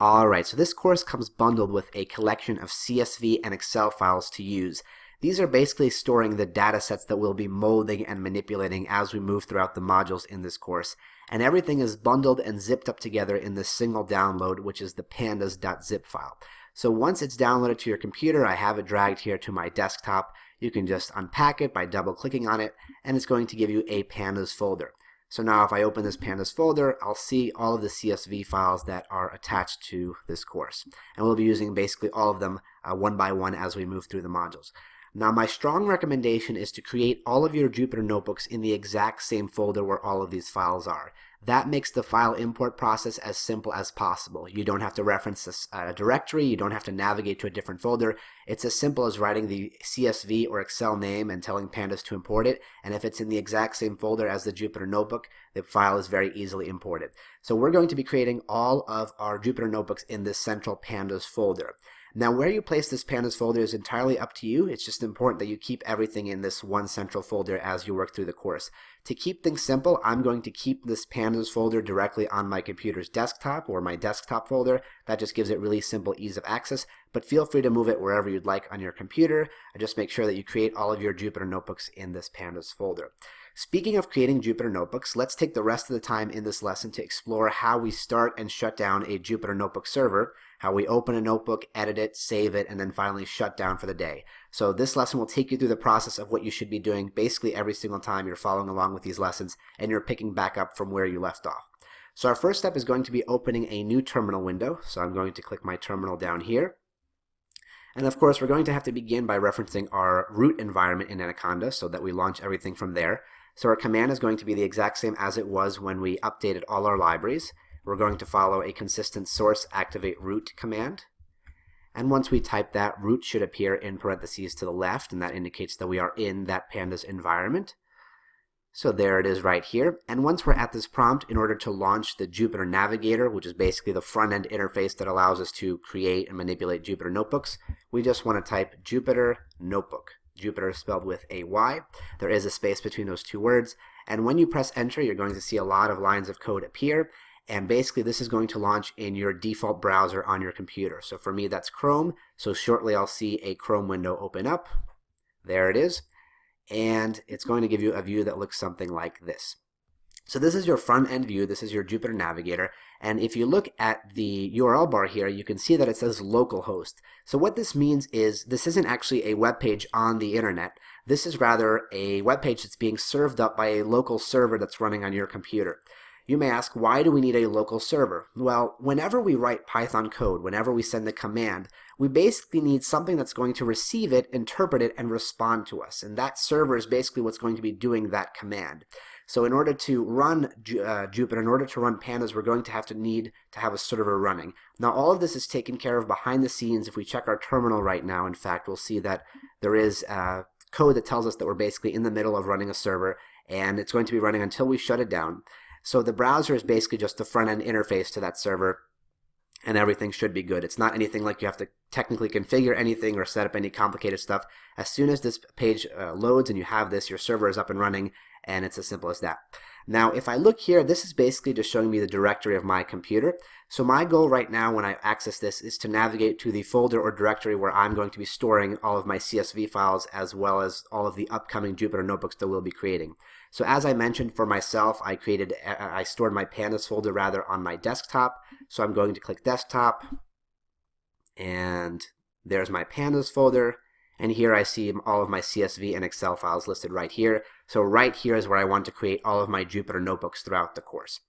Alright, so this course comes bundled with a collection of CSV and Excel files to use. These are basically storing the data sets that we'll be molding and manipulating as we move throughout the modules in this course. And everything is bundled and zipped up together in this single download, which is the pandas.zip file. So once it's downloaded to your computer, I have it dragged here to my desktop. You can just unpack it by double-clicking on it, and it's going to give you a pandas folder. So now if I open this pandas folder, I'll see all of the CSV files that are attached to this course. And we'll be using basically all of them one by one as we move through the modules. Now my strong recommendation is to create all of your Jupyter notebooks in the exact same folder where all of these files are. That makes the file import process as simple as possible. You don't have to reference this directory, you don't have to navigate to a different folder. It's as simple as writing the CSV or Excel name and telling Pandas to import it, and if it's in the exact same folder as the Jupyter notebook, the file is very easily imported. So we're going to be creating all of our Jupyter notebooks in this central Pandas folder. Now where you place this pandas folder is entirely up to you. It's just important that you keep everything in this one central folder as you work through the course. To keep things simple, I'm going to keep this pandas folder directly on my computer's desktop or my desktop folder. That just gives it really simple ease of access, but feel free to move it wherever you'd like on your computer. Just make sure that you create all of your Jupyter notebooks in this pandas folder. Speaking of creating Jupyter notebooks, let's take the rest of the time in this lesson to explore how we start and shut down a Jupyter notebook server, how we open a notebook, edit it, save it, and then finally shut down for the day. So this lesson will take you through the process of what you should be doing basically every single time you're following along with these lessons and you're picking back up from where you left off. So our first step is going to be opening a new terminal window. So I'm going to click my terminal down here. And of course, we're going to have to begin by referencing our root environment in Anaconda so that we launch everything from there. So our command is going to be the exact same as it was when we updated all our libraries. We're going to follow a consistent source activate root command. And once we type that, root should appear in parentheses to the left, and that indicates that we are in that pandas environment. So there it is right here. And once we're at this prompt, in order to launch the Jupyter Navigator, which is basically the front-end interface that allows us to create and manipulate Jupyter notebooks, we just want to type Jupyter Notebook. Jupyter spelled with a Y. There is a space between those two words. And when you press enter, you're going to see a lot of lines of code appear. And basically this is going to launch in your default browser on your computer. So for me that's Chrome. So shortly I'll see a Chrome window open up. There it is. And it's going to give you a view that looks something like this. So this is your front end view. This is your Jupyter Navigator. And if you look at the URL bar here, you can see that it says localhost. So what this means is this isn't actually a web page on the internet. This is rather a web page that's being served up by a local server that's running on your computer. You may ask, why do we need a local server? Well, whenever we write Python code, whenever we send a command, we basically need something that's going to receive it, interpret it, and respond to us. And that server is basically what's going to be doing that command. So in order to run Jupyter, in order to run pandas, we're going to need to have a server running. Now all of this is taken care of behind the scenes. If we check our terminal right now, in fact, we'll see that there is code that tells us that we're basically in the middle of running a server, and it's going to be running until we shut it down. So the browser is basically just the front-end interface to that server, and everything should be good. It's not anything like you have to technically configure anything or set up any complicated stuff. As soon as this page loads and you have this, your server is up and running, and it's as simple as that. Now if I look here, this is basically just showing me the directory of my computer. So my goal right now when I access this is to navigate to the folder or directory where I'm going to be storing all of my CSV files as well as all of the upcoming Jupyter notebooks that we'll be creating. So as I mentioned, for myself, I stored my pandas folder rather on my desktop. So I'm going to click desktop, and there's my pandas folder. And here I see all of my CSV and Excel files listed right here. So right here is where I want to create all of my Jupyter notebooks throughout the course.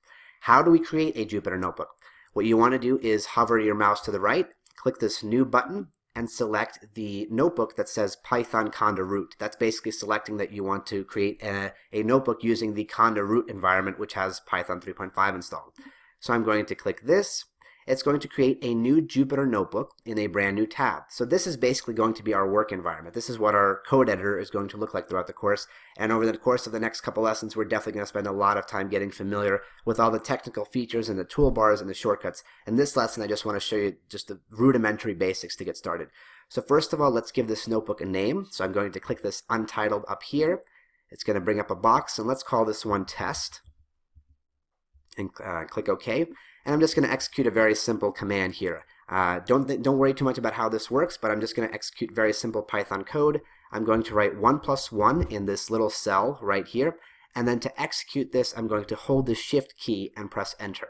How do we create a Jupyter notebook? What you want to do is hover your mouse to the right, click this new button, and select the notebook that says Python Conda root. That's basically selecting that you want to create a notebook using the Conda root environment, which has Python 3.5 installed. So I'm going to click this. It's going to create a new Jupyter notebook in a brand new tab. So this is basically going to be our work environment. This is what our code editor is going to look like throughout the course. And over the course of the next couple lessons, we're definitely going to spend a lot of time getting familiar with all the technical features and the toolbars and the shortcuts. In this lesson, I just want to show you just the rudimentary basics to get started. So first of all, let's give this notebook a name. So I'm going to click this untitled up here. It's going to bring up a box, and let's call this one test. And click OK. and I'm just going to execute a very simple command here. Don't worry too much about how this works, but I'm just going to execute very simple Python code. I'm going to write 1 + 1 in this little cell right here, and then to execute this, I'm going to hold the Shift key and press Enter.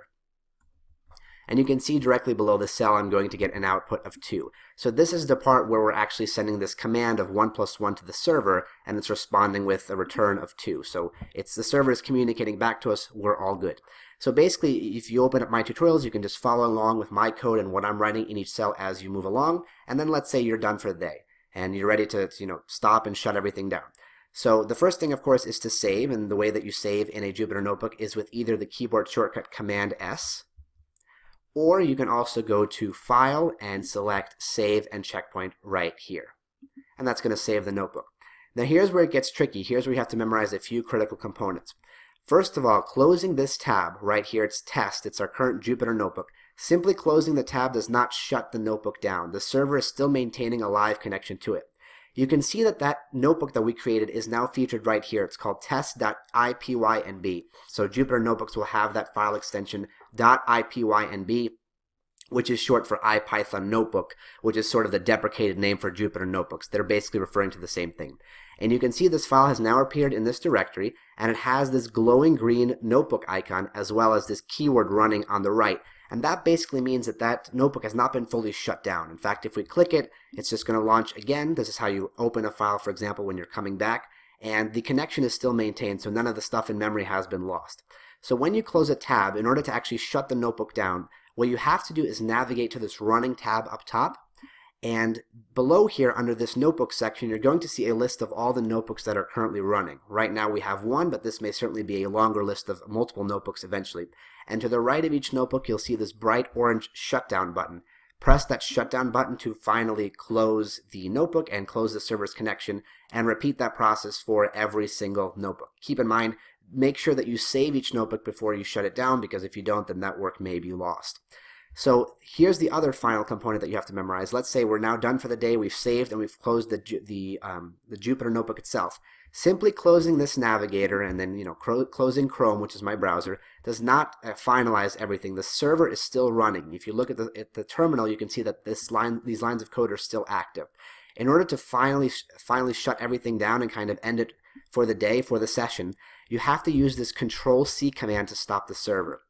And you can see directly below the cell I'm going to get an output of 2. So this is the part where we're actually sending this command of 1 + 1 to the server, and it's responding with a return of 2. So it's the server is communicating back to us, we're all good. So basically, if you open up my tutorials, you can just follow along with my code and what I'm writing in each cell as you move along, and then let's say you're done for the day, and you're ready to stop and shut everything down. So the first thing, of course, is to save, and the way that you save in a Jupyter Notebook is with either the keyboard shortcut Command S, or you can also go to File and select Save and Checkpoint right here. And that's going to save the notebook. Now here's where it gets tricky. Here's where you have to memorize a few critical components. First of all, closing this tab right here, it's Test, it's our current Jupyter Notebook. Simply closing the tab does not shut the notebook down. The server is still maintaining a live connection to it. You can see that that notebook that we created is now featured right here. It's called test.ipynb. So Jupyter Notebooks will have that file extension .ipynb, which is short for IPython Notebook, which is sort of the deprecated name for Jupyter Notebooks. They're basically referring to the same thing. And you can see this file has now appeared in this directory, and it has this glowing green notebook icon as well as this keyword running on the right. And that basically means that that notebook has not been fully shut down. In fact, if we click it, it's just going to launch again. This is how you open a file, for example, when you're coming back. And the connection is still maintained, so none of the stuff in memory has been lost. So when you close a tab, in order to actually shut the notebook down, what you have to do is navigate to this running tab up top. And below here, under this notebook section, you're going to see a list of all the notebooks that are currently running. Right now we have one, but this may certainly be a longer list of multiple notebooks eventually. And to the right of each notebook, you'll see this bright orange shutdown button. Press that shutdown button to finally close the notebook and close the server's connection, and repeat that process for every single notebook. Keep in mind, make sure that you save each notebook before you shut it down, because if you don't, then that work may be lost. So here's the other final component that you have to memorize. Let's say we're now done for the day, we've saved and we've closed the Jupyter Notebook itself. Simply closing this navigator and then closing Chrome, which is my browser, does not finalize everything. The server is still running. If you look at the terminal, you can see that these lines of code are still active. In order to finally shut everything down and kind of end it for the day, for the session, you have to use this Control-C command to stop the server.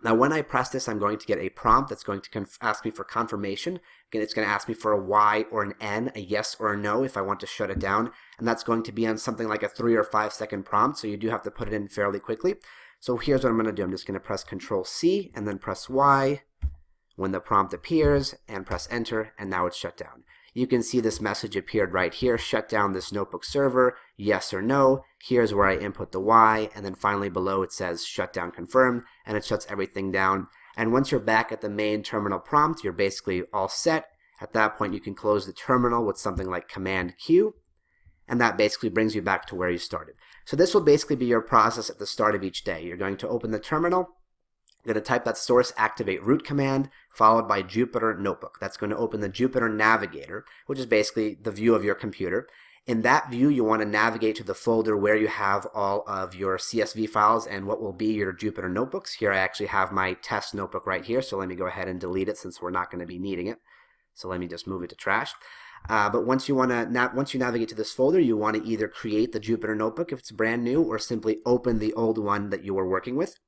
Now when I press this, I'm going to get a prompt that's going to ask me for confirmation. Again, it's going to ask me for a Y or an N, a yes or a no if I want to shut it down. And that's going to be on something like a 3 or 5 second prompt, so you do have to put it in fairly quickly. So here's what I'm going to do. I'm just going to press Control-C and then press Y when the prompt appears and press Enter, and now it's shut down. You can see this message appeared right here, shut down this notebook server, yes or no. Here's where I input the Y, and then finally below it says shutdown confirmed, and it shuts everything down. And once you're back at the main terminal prompt, you're basically all set. At that point, you can close the terminal with something like Command Q, and that basically brings you back to where you started. So this will basically be your process at the start of each day. You're going to open the terminal, you're going to type that source activate root command followed by Jupyter Notebook. That's going to open the Jupyter Navigator, which is basically the view of your computer. In that view, you want to navigate to the folder where you have all of your CSV files and what will be your Jupyter Notebooks. Here I actually have my test notebook right here, so let me go ahead and delete it since we're not going to be needing it. So let me just move it to trash. But once you navigate to this folder, you want to either create the Jupyter Notebook if it's brand new, or simply open the old one that you were working with.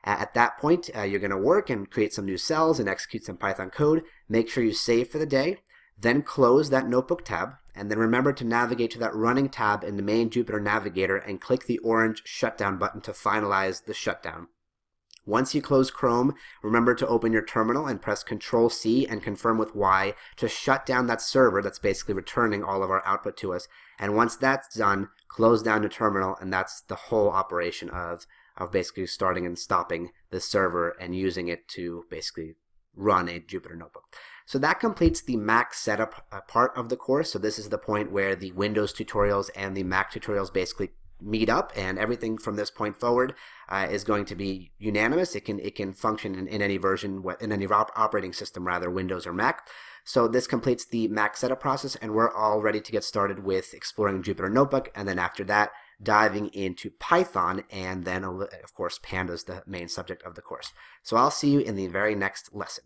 At that point, you're going to work and create some new cells and execute some Python code. Make sure you save for the day, then close that notebook tab, and then remember to navigate to that running tab in the main Jupyter Navigator and click the orange shutdown button to finalize the shutdown. Once you close Chrome, remember to open your terminal and press Control-C and confirm with Y to shut down that server that's basically returning all of our output to us. And once that's done, close down your terminal, and that's the whole operation of basically starting and stopping the server and using it to basically run a Jupyter Notebook. So that completes the Mac setup part of the course. So this is the point where the Windows tutorials and the Mac tutorials basically meet up, and everything from this point forward is going to be unanimous. It can function in any version, in any operating system rather, Windows or Mac. So this completes the Mac setup process, and we're all ready to get started with exploring Jupyter Notebook, and then after that diving into Python, and then, of course, Pandas, the main subject of the course. So I'll see you in the very next lesson.